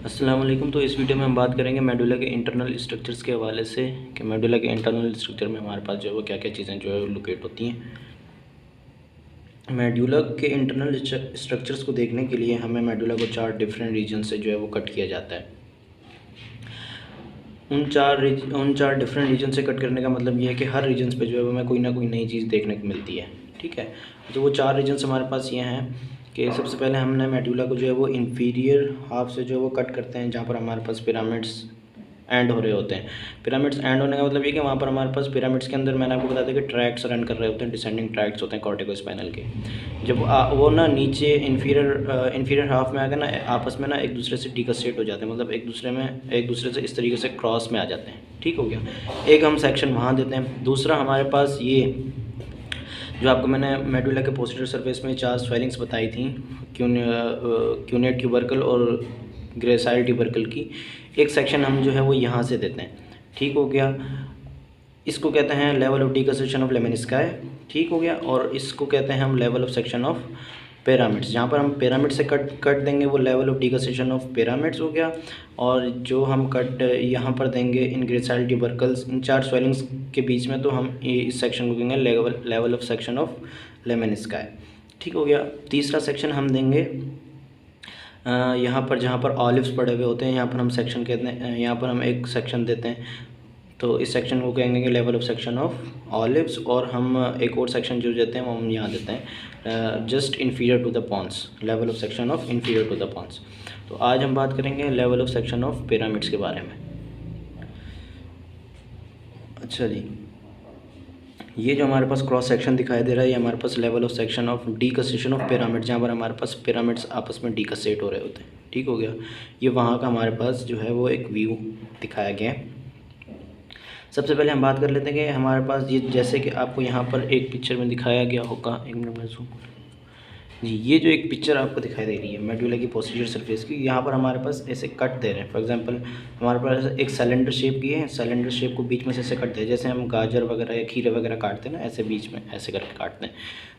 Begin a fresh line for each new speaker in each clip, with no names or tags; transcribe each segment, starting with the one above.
अस्सलाम वालेकुम। तो इस वीडियो में हम बात करेंगे मेडुला के इंटरनल स्ट्रक्चर्स के हवाले से कि मेडुला के इंटरनल स्ट्रक्चर में हमारे पास जो है वो क्या क्या चीज़ें जो है लोकेट होती हैं। मेडुला के इंटरनल स्ट्रक्चर्स को देखने के लिए हमें मेडुला को 4 डिफरेंट रीजन से जो है वो कट किया जाता है। उन चार डिफरेंट रीजन से कट करने का मतलब ये है कि हर रीजन पे जो है वो हमें कोई ना कोई नई चीज़ देखने को मिलती है। ठीक है, तो वो 4 रीजन्स हमारे पास ये हैं कि सबसे पहले हमने मेडुला को जो है वो इंफीरियर हाफ से जो है वो कट करते हैं, जहाँ पर हमारे पास पिरामिड्स एंड हो रहे होते हैं। पिरामिड्स एंड होने का मतलब ये कि वहाँ पर हमारे पास पिरामिड्स के अंदर मैंने आपको बताया था कि ट्रैक्स रन कर रहे होते हैं, डिसेंडिंग ट्रैक्स होते हैं कॉर्टिकोस्पाइनल के। जब वो ना नीचे इंफीरियर हाफ में आकर ना आपस में ना एक दूसरे से डिकसेट हो जाते हैं, मतलब एक दूसरे से इस तरीके से क्रॉस में आ जाते हैं। ठीक हो गया, एक हम सेक्शन वहाँ देते हैं। दूसरा हमारे पास ये जो आपको मैंने मेडुला के पोस्टीरियर सरफेस में 4 स्वेलिंग्स बताई थी, क्यूनेट ट्यूबरकल और ग्रेसाइल ट्यूबरकल की, एक सेक्शन हम जो है वो यहाँ से देते हैं। ठीक हो गया, इसको कहते हैं लेवल ऑफ डिकसेशन ऑफ लेमेनिस्काई। ठीक हो गया, और इसको कहते हैं हम level of section of pyramids. जहाँ पर हम पिरामिड से कट देंगे वो level of decussation of pyramids हो गया, और जो हम कट यहाँ पर देंगे इन ग्रेसाइल ट्यूबरकल्स, इन 4 स्वेलिंग्स के बीच में, तो हम इस सेक्शन को कहेंगे लेवल ऑफ सेक्शन ऑफ लेमेनिस्काई। ठीक हो गया, तीसरा सेक्शन हम देंगे यहाँ पर जहाँ पर ऑलिव्स पड़े हुए होते हैं, यहाँ पर हम सेक्शन कहते हैं, यहाँ पर हम एक सेक्शन देते हैं, तो इस सेक्शन को कहेंगे कि level of section of olives. और हम एक और सेक्शन जो देते हैं वो हम यहाँ देते हैं just inferior to the pons, level of section of inferior to the pons. तो आज हम बात करेंगे level of section of pyramids के बारे में। अच्छा जी, ये जो हमारे पास क्रॉस सेक्शन दिखाई दे रहा है, ये हमारे पास level of section of decussation of pyramid, जहाँ पर हमारे पास पिरामिड्स आपस में डिकसेट हो रहे होते हैं। ठीक हो गया, ये वहाँ का हमारे पास जो है वो एक व्यू दिखाया गया है। सबसे पहले हम बात कर लेते हैं कि हमारे पास ये, जैसे कि आपको यहाँ पर एक पिक्चर में दिखाया गया होगा, एक मिनट में जूम जी, ये जो एक पिक्चर आपको दिखाई दे रही है मेडुला की पोस्टीरियर सरफेस की, यहाँ पर हमारे पास ऐसे कट दे रहे हैं। फॉर एग्जांपल हमारे पास एक सिलेंडर शेप की है, सिलेंडर शेप को बीच में से ऐसे कट दे, जैसे हम गाजर वगैरह या खीरे वगैरह काटते हैं ना, ऐसे बीच में ऐसे करके काटते हैं,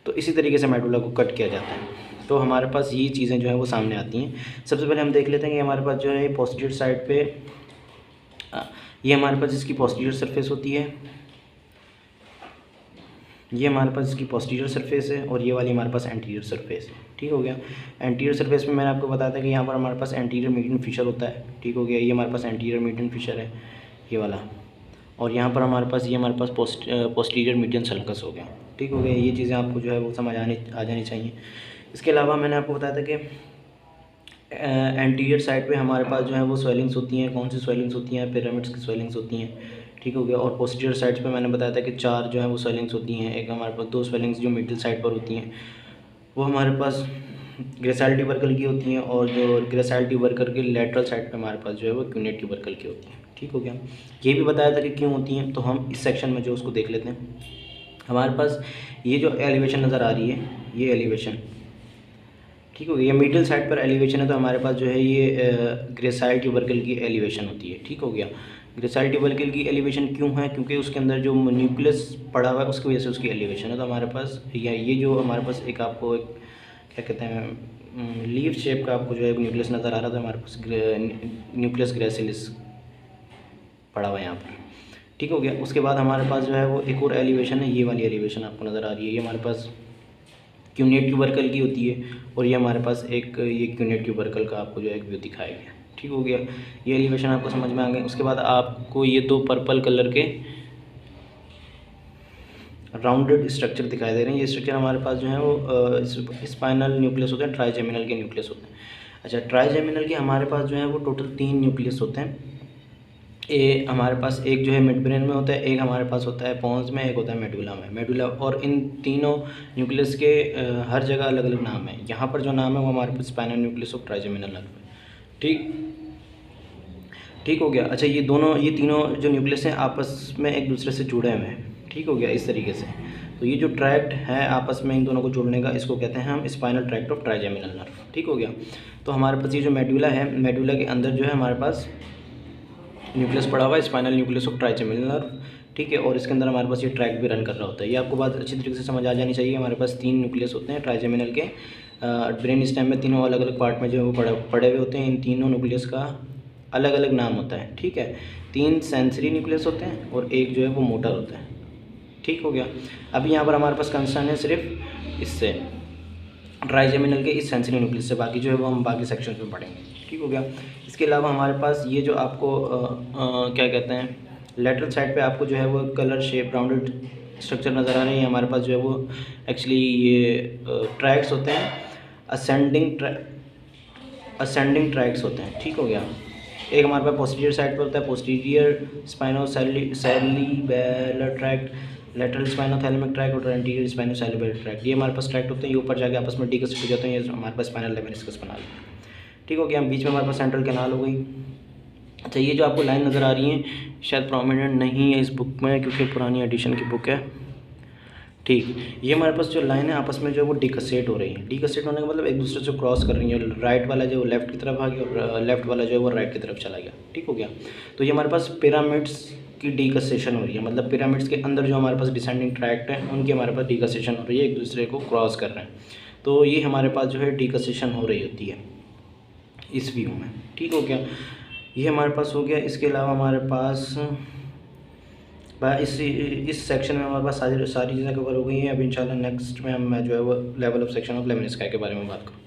तो इसी तरीके से मेडुला को कट किया जाता है। तो हमारे पास ये चीज़ें जो है वो सामने आती हैं। सबसे पहले हम देख लेते हैं कि हमारे पास जो है पोस्टीरियर साइड पर ये हमारे पास इसकी पोस्टीरियर सरफेस होती है, ये हमारे पास इसकी पोस्टीरियर सरफेस है, और ये वाली हमारे पास एंटीरियर सरफेस है। ठीक हो गया, एंटीरियर सरफेस में मैंने आपको बताया था कि यहाँ पर हमारे पास एंटीरियर मीडियन फिशर होता है। ठीक हो गया, ये हमारे पास एंटीरियर मीडियन फिशर है ये वाला, और यहाँ पर हमारे पास ये हमारे पास पोस्टीरियर मीडियन सल्कस हो गया। ठीक हो गया, ये चीज़ें आपको जो है वो समझ आ जानी चाहिए। इसके अलावा मैंने आपको बताया था कि एंटीरियर साइड पे हमारे पास जो है वो स्वेलिंग्स होती हैं। कौन सी स्वेलिंग्स होती हैं? पिरामिड्स की स्वेलिंग्स होती हैं। ठीक हो गया, और पोस्टीरियर साइड्स पे मैंने बताया था कि 4 जो है वो स्वेलिंग्स होती हैं। एक हमारे पास 2 स्वेलिंग्स जो मिडिल साइड पर होती हैं वो हमारे पास ग्रेसाइल ट्यूबरकल की होती हैं, और जो ग्रेसाइल ट्यूबरकल के लेटरल साइड पे हमारे पास जो है वो क्यूनेट ट्यूबरकल की होती हैं। ठीक हो गया, ये भी बताया था कि क्यों होती हैं, तो हम इस सेक्शन में जो उसको देख लेते हैं। हमारे पास ये जो एलिवेशन नज़र आ रही है, ये एलिवेशन, ठीक हो गया, ये मिडिल साइड पर एलिवेशन है, तो हमारे पास जो है ये ग्रेसाइल ट्यूबरकल की एलिवेशन होती है। ठीक हो गया, ग्रेसाइल ट्यूबरकल की एलिवेशन क्यों है? क्योंकि उसके अंदर जो न्यूक्लियस पड़ा हुआ है उसकी वजह से उसकी एलिवेशन है। तो हमारे पास ये जो हमारे पास एक आपको एक क्या कहते हैं लीफ शेप का आपको जो है न्यूक्लियस नज़र आ रहा था, हमारे पास न्यूक्लियस ग्रेसिलिस पड़ा हुआ है यहाँ पर। ठीक हो गया, उसके बाद हमारे पास जो है वो एक और एलिवेशन है, ये वाली एलिवेशन आपको नज़र आ रही है, ये हमारे पास क्यूनेट ट्यूबरकल की होती है, और ये हमारे पास एक ये क्यूनेट ट्यूबरकल का आपको जो है एक व्यू दिखाया गया। ठीक हो गया, ये एलिवेशन आपको समझ में आ गए। उसके बाद आपको ये 2 पर्पल कलर के राउंडेड स्ट्रक्चर दिखाई दे रहे हैं। ये स्ट्रक्चर हमारे पास जो है वो स्पाइनल न्यूक्लियस होते हैं, ट्राइजेमिनल के न्यूक्लियस होते हैं। अच्छा, ट्राइजेमिनल के हमारे पास जो है वो टोटल 3 न्यूक्लियस होते हैं। ये हमारे पास एक जो है मिड ब्रेन में होता है, एक हमारे पास होता है पॉन्स में, एक होता है मेडुला में, मेडुला। और इन तीनों न्यूक्लियस के हर जगह अलग अलग नाम है। यहाँ पर जो नाम है वो हमारे पास spinal nucleus of trigeminal nerve है। ठीक हो गया। अच्छा, ये तीनों जो न्यूक्लियस हैं आपस में एक दूसरे से जुड़े हुए हैं। ठीक हो गया, इस तरीके से। तो ये जो ट्रैक्ट है आपस में इन दोनों को जोड़ने का, इसको कहते हैं हम spinal tract of trigeminal nerve. ठीक हो गया, तो हमारे पास ये जो मेडुला है, मेडुला के अंदर जो है हमारे पास न्यूक्लियस पड़ा हुआ है, spinal nucleus of trigeminal nerve. ठीक है, और इसके अंदर हमारे पास ये ट्रैक भी रन कर रहा होता है। ये आपको बात अच्छी तरीके से समझ आ जानी चाहिए। हमारे पास 3 न्यूक्लियस होते हैं ट्राइजेमिनल के, ब्रेन स्टेम में तीनों अलग अलग पार्ट में जो है वो पड़े हुए होते हैं। इन तीनों न्यूक्लियस का अलग अलग नाम होता है, ठीक है। 3 सेंसरी न्यूक्लियस होते हैं और एक जो है वो मोटर होता है, ठीक हो गया। अभी यहाँ पर हमारे पास कंसर्न है सिर्फ इससे ट्राइजेमिनल के इस सेंसरी न्यूक्लियस से, बाकी जो है वो हम बाकी सेक्शन में पढ़ेंगे, ठीक हो गया। इसके अलावा हमारे पास ये जो आपको क्या कहते हैं, लेटरल साइड पे आपको जो है वो कलर शेप राउंडेड स्ट्रक्चर नज़र आ रहे हैं। हमारे पास जो है वो एक्चुअली ये ट्रैक्स होते हैं, असेंडिंग ट्रैक्स होते हैं, ठीक हो गया। एक हमारे पास पोस्टीरियर साइड पर होता है posterior spinocerebellar tract, lateral spinothalamic tract और एंटीरियर स्पाइनोसेरिबेलर ट्रैक्ट। ये हमारे पास ट्रैक्ट होते हैं, ये ऊपर जाके आपस में डिस्कस हो जाते हैं, ये हमारे पास स्पाइनल लेमेनिस्कस बना लेते हैं, ठीक हो गया। बीच में हमारे पास सेंट्रल कैनाल हो गई। अच्छा, ये जो आपको लाइन नज़र आ रही है शायद प्रोमिनेंट नहीं है इस बुक में क्योंकि पुरानी एडिशन की बुक है, ठीक। ये हमारे पास जो लाइन है आपस में जो है वो डिकसेट हो रही है। डिकसेट होने का मतलब एक दूसरे से क्रॉस कर रही है, राइट वाला जो लेफ्ट की तरफ आ गया और लेफ्ट वाला जो है वो राइट की तरफ चला गया, ठीक हो गया। तो ये हमारे पास पिरामिड्स की डिकसेशन हो रही है, मतलब पिरामिड्स के अंदर जो हमारे पास डिसेंडिंग ट्रैक्ट है उनकी हमारे पास डिकसेशन हो रही है, एक दूसरे को क्रॉस कर रहे हैं। तो ये हमारे पास जो है डिकसेशन हो रही होती है इस व्यू में, ठीक हो गया। ये हमारे पास हो गया। इसके अलावा हमारे पास इस सेक्शन में हमारे पास सारी चीज़ें कवर हो गई हैं। अब इंशाल्लाह नेक्स्ट में मैं जो है वो लेवल ऑफ सेक्शन ऑफ लेमेनिस्काई के बारे में बात करूँ।